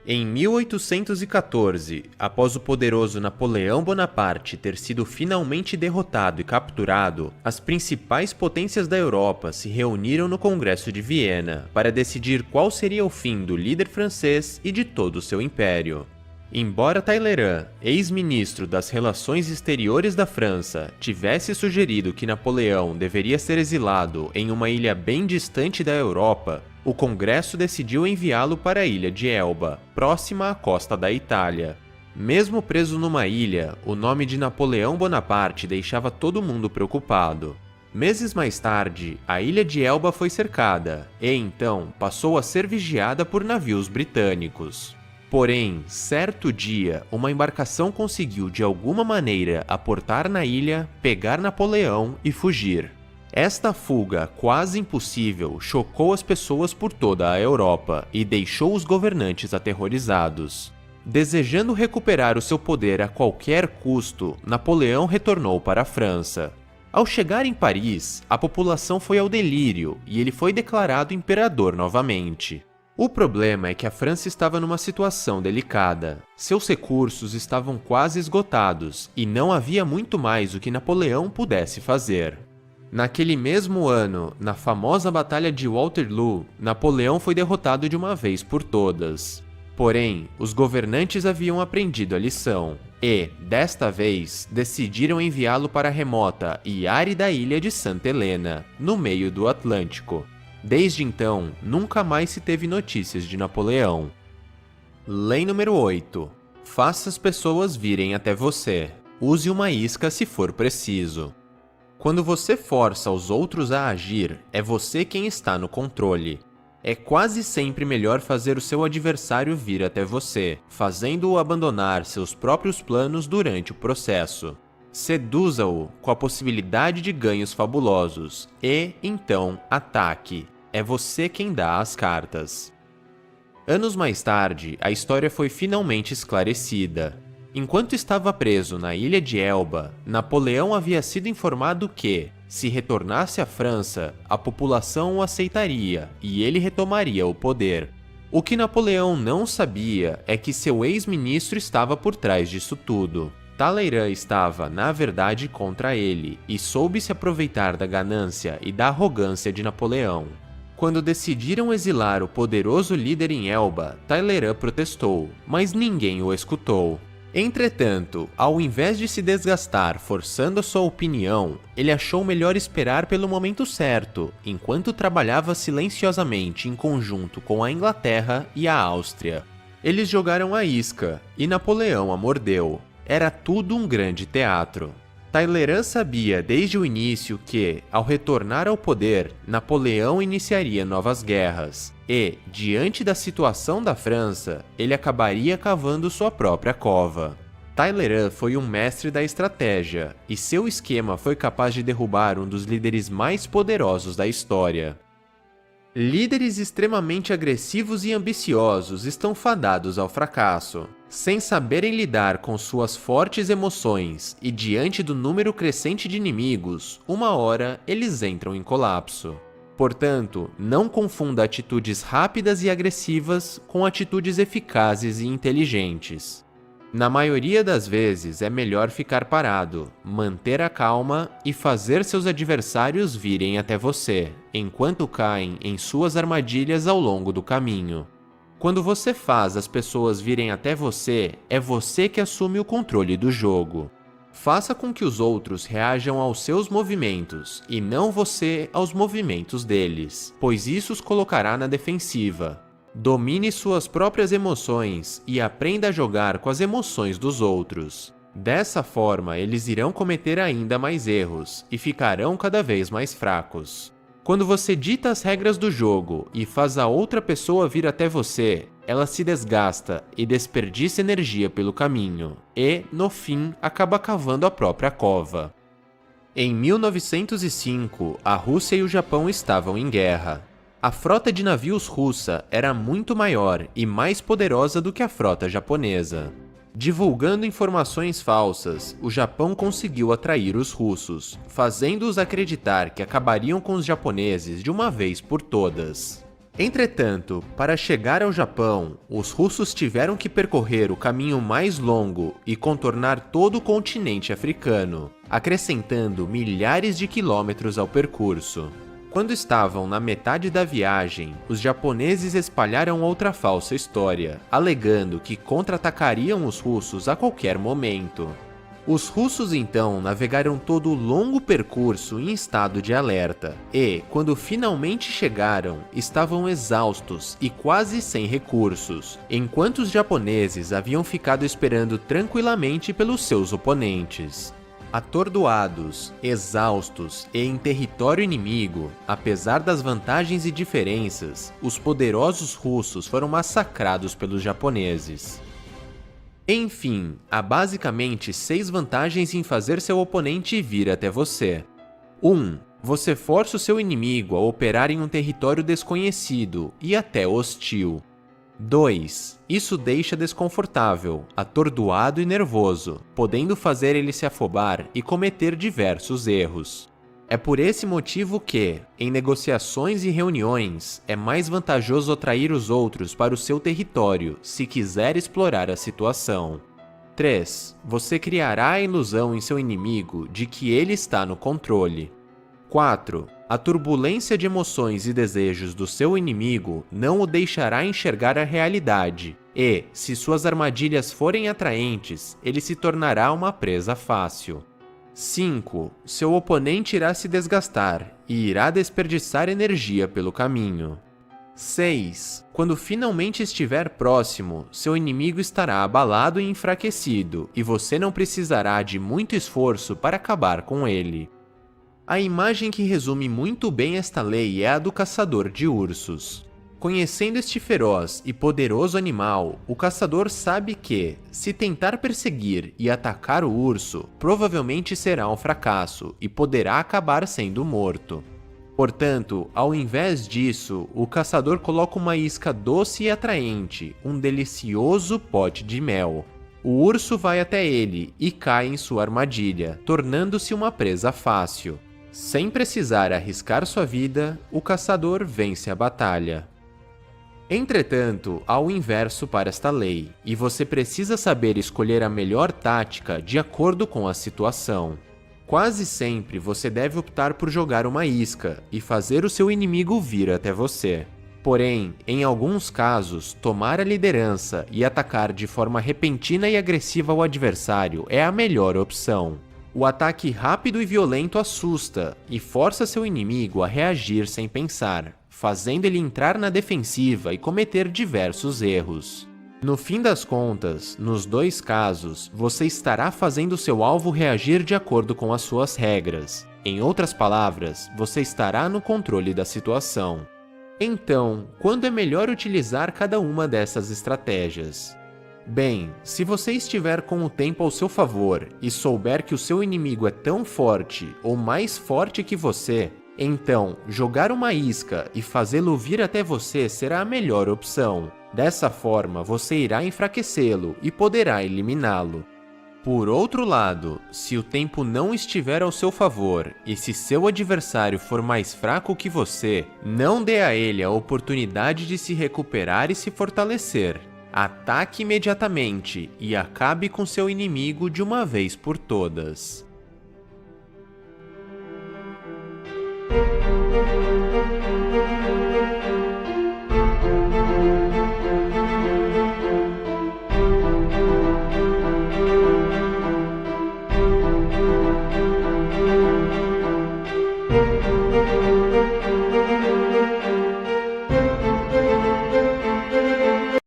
Em 1814, após o poderoso Napoleão Bonaparte ter sido finalmente derrotado e capturado, as principais potências da Europa se reuniram no Congresso de Viena para decidir qual seria o fim do líder francês e de todo o seu império. Embora Talleyrand, ex-ministro das Relações Exteriores da França, tivesse sugerido que Napoleão deveria ser exilado em uma ilha bem distante da Europa, o Congresso decidiu enviá-lo para a ilha de Elba, próxima à costa da Itália. Mesmo preso numa ilha, o nome de Napoleão Bonaparte deixava todo mundo preocupado. Meses mais tarde, a ilha de Elba foi cercada e, então, passou a ser vigiada por navios britânicos. Porém, certo dia, uma embarcação conseguiu de alguma maneira aportar na ilha, pegar Napoleão e fugir. Esta fuga, quase impossível, chocou as pessoas por toda a Europa e deixou os governantes aterrorizados. Desejando recuperar o seu poder a qualquer custo, Napoleão retornou para a França. Ao chegar em Paris, a população foi ao delírio e ele foi declarado imperador novamente. O problema é que a França estava numa situação delicada. Seus recursos estavam quase esgotados e não havia muito mais o que Napoleão pudesse fazer. Naquele mesmo ano, na famosa Batalha de Waterloo, Napoleão foi derrotado de uma vez por todas. Porém, os governantes haviam aprendido a lição e, desta vez, decidiram enviá-lo para a remota e árida ilha de Santa Helena, no meio do Atlântico. Desde então, nunca mais se teve notícias de Napoleão. Lei número 8. Faça as pessoas virem até você. Use uma isca se for preciso. Quando você força os outros a agir, é você quem está no controle. É quase sempre melhor fazer o seu adversário vir até você, fazendo-o abandonar seus próprios planos durante o processo. Seduza-o com a possibilidade de ganhos fabulosos e, então, ataque. É você quem dá as cartas. Anos mais tarde, a história foi finalmente esclarecida. Enquanto estava preso na ilha de Elba, Napoleão havia sido informado que, se retornasse à França, a população o aceitaria e ele retomaria o poder. O que Napoleão não sabia é que seu ex-ministro estava por trás disso tudo. Talleyrand estava, na verdade, contra ele e soube se aproveitar da ganância e da arrogância de Napoleão. Quando decidiram exilar o poderoso líder em Elba, Talleyrand protestou, mas ninguém o escutou. Entretanto, ao invés de se desgastar forçando a sua opinião, ele achou melhor esperar pelo momento certo, enquanto trabalhava silenciosamente em conjunto com a Inglaterra e a Áustria. Eles jogaram a isca, e Napoleão a mordeu. Era tudo um grande teatro. Talleyrand sabia desde o início que, ao retornar ao poder, Napoleão iniciaria novas guerras e, diante da situação da França, ele acabaria cavando sua própria cova. Talleyrand foi um mestre da estratégia, e seu esquema foi capaz de derrubar um dos líderes mais poderosos da história. Líderes extremamente agressivos e ambiciosos estão fadados ao fracasso. Sem saberem lidar com suas fortes emoções e diante do número crescente de inimigos, uma hora eles entram em colapso. Portanto, não confunda atitudes rápidas e agressivas com atitudes eficazes e inteligentes. Na maioria das vezes é melhor ficar parado, manter a calma e fazer seus adversários virem até você, enquanto caem em suas armadilhas ao longo do caminho. Quando você faz as pessoas virem até você, é você que assume o controle do jogo. Faça com que os outros reajam aos seus movimentos e não você aos movimentos deles, pois isso os colocará na defensiva. Domine suas próprias emoções e aprenda a jogar com as emoções dos outros. Dessa forma, eles irão cometer ainda mais erros e ficarão cada vez mais fracos. Quando você dita as regras do jogo e faz a outra pessoa vir até você, ela se desgasta e desperdiça energia pelo caminho, e, no fim, acaba cavando a própria cova. Em 1905, a Rússia e o Japão estavam em guerra. A frota de navios russa era muito maior e mais poderosa do que a frota japonesa. Divulgando informações falsas, o Japão conseguiu atrair os russos, fazendo-os acreditar que acabariam com os japoneses de uma vez por todas. Entretanto, para chegar ao Japão, os russos tiveram que percorrer o caminho mais longo e contornar todo o continente africano, acrescentando milhares de quilômetros ao percurso. Quando estavam na metade da viagem, os japoneses espalharam outra falsa história, alegando que contra-atacariam os russos a qualquer momento. Os russos então navegaram todo o longo percurso em estado de alerta e, quando finalmente chegaram, estavam exaustos e quase sem recursos, enquanto os japoneses haviam ficado esperando tranquilamente pelos seus oponentes. Atordoados, exaustos e em território inimigo, apesar das vantagens e diferenças, os poderosos russos foram massacrados pelos japoneses. Enfim, há basicamente 6 vantagens em fazer seu oponente vir até você. 1. Você força o seu inimigo a operar em um território desconhecido e até hostil. 2. Isso deixa desconfortável, atordoado e nervoso, podendo fazer ele se afobar e cometer diversos erros. É por esse motivo que, em negociações e reuniões, é mais vantajoso atrair os outros para o seu território se quiser explorar a situação. 3. Você criará a ilusão em seu inimigo de que ele está no controle. 4. A turbulência de emoções e desejos do seu inimigo não o deixará enxergar a realidade, e, se suas armadilhas forem atraentes, ele se tornará uma presa fácil. 5. Seu oponente irá se desgastar e irá desperdiçar energia pelo caminho. 6. Quando finalmente estiver próximo, seu inimigo estará abalado e enfraquecido, e você não precisará de muito esforço para acabar com ele. A imagem que resume muito bem esta lei é a do caçador de ursos. Conhecendo este feroz e poderoso animal, o caçador sabe que, se tentar perseguir e atacar o urso, provavelmente será um fracasso e poderá acabar sendo morto. Portanto, ao invés disso, o caçador coloca uma isca doce e atraente, um delicioso pote de mel. O urso vai até ele e cai em sua armadilha, tornando-se uma presa fácil. Sem precisar arriscar sua vida, o caçador vence a batalha. Entretanto, há o inverso para esta lei, e você precisa saber escolher a melhor tática de acordo com a situação. Quase sempre você deve optar por jogar uma isca e fazer o seu inimigo vir até você. Porém, em alguns casos, tomar a liderança e atacar de forma repentina e agressiva o adversário é a melhor opção. O ataque rápido e violento assusta e força seu inimigo a reagir sem pensar, fazendo ele entrar na defensiva e cometer diversos erros. No fim das contas, nos 2 casos, você estará fazendo seu alvo reagir de acordo com as suas regras. Em outras palavras, você estará no controle da situação. Então, quando é melhor utilizar cada uma dessas estratégias? Bem, se você estiver com o tempo ao seu favor e souber que o seu inimigo é tão forte ou mais forte que você, então jogar uma isca e fazê-lo vir até você será a melhor opção. Dessa forma, você irá enfraquecê-lo e poderá eliminá-lo. Por outro lado, se o tempo não estiver ao seu favor e se seu adversário for mais fraco que você, não dê a ele a oportunidade de se recuperar e se fortalecer. Ataque imediatamente e acabe com seu inimigo de uma vez por todas.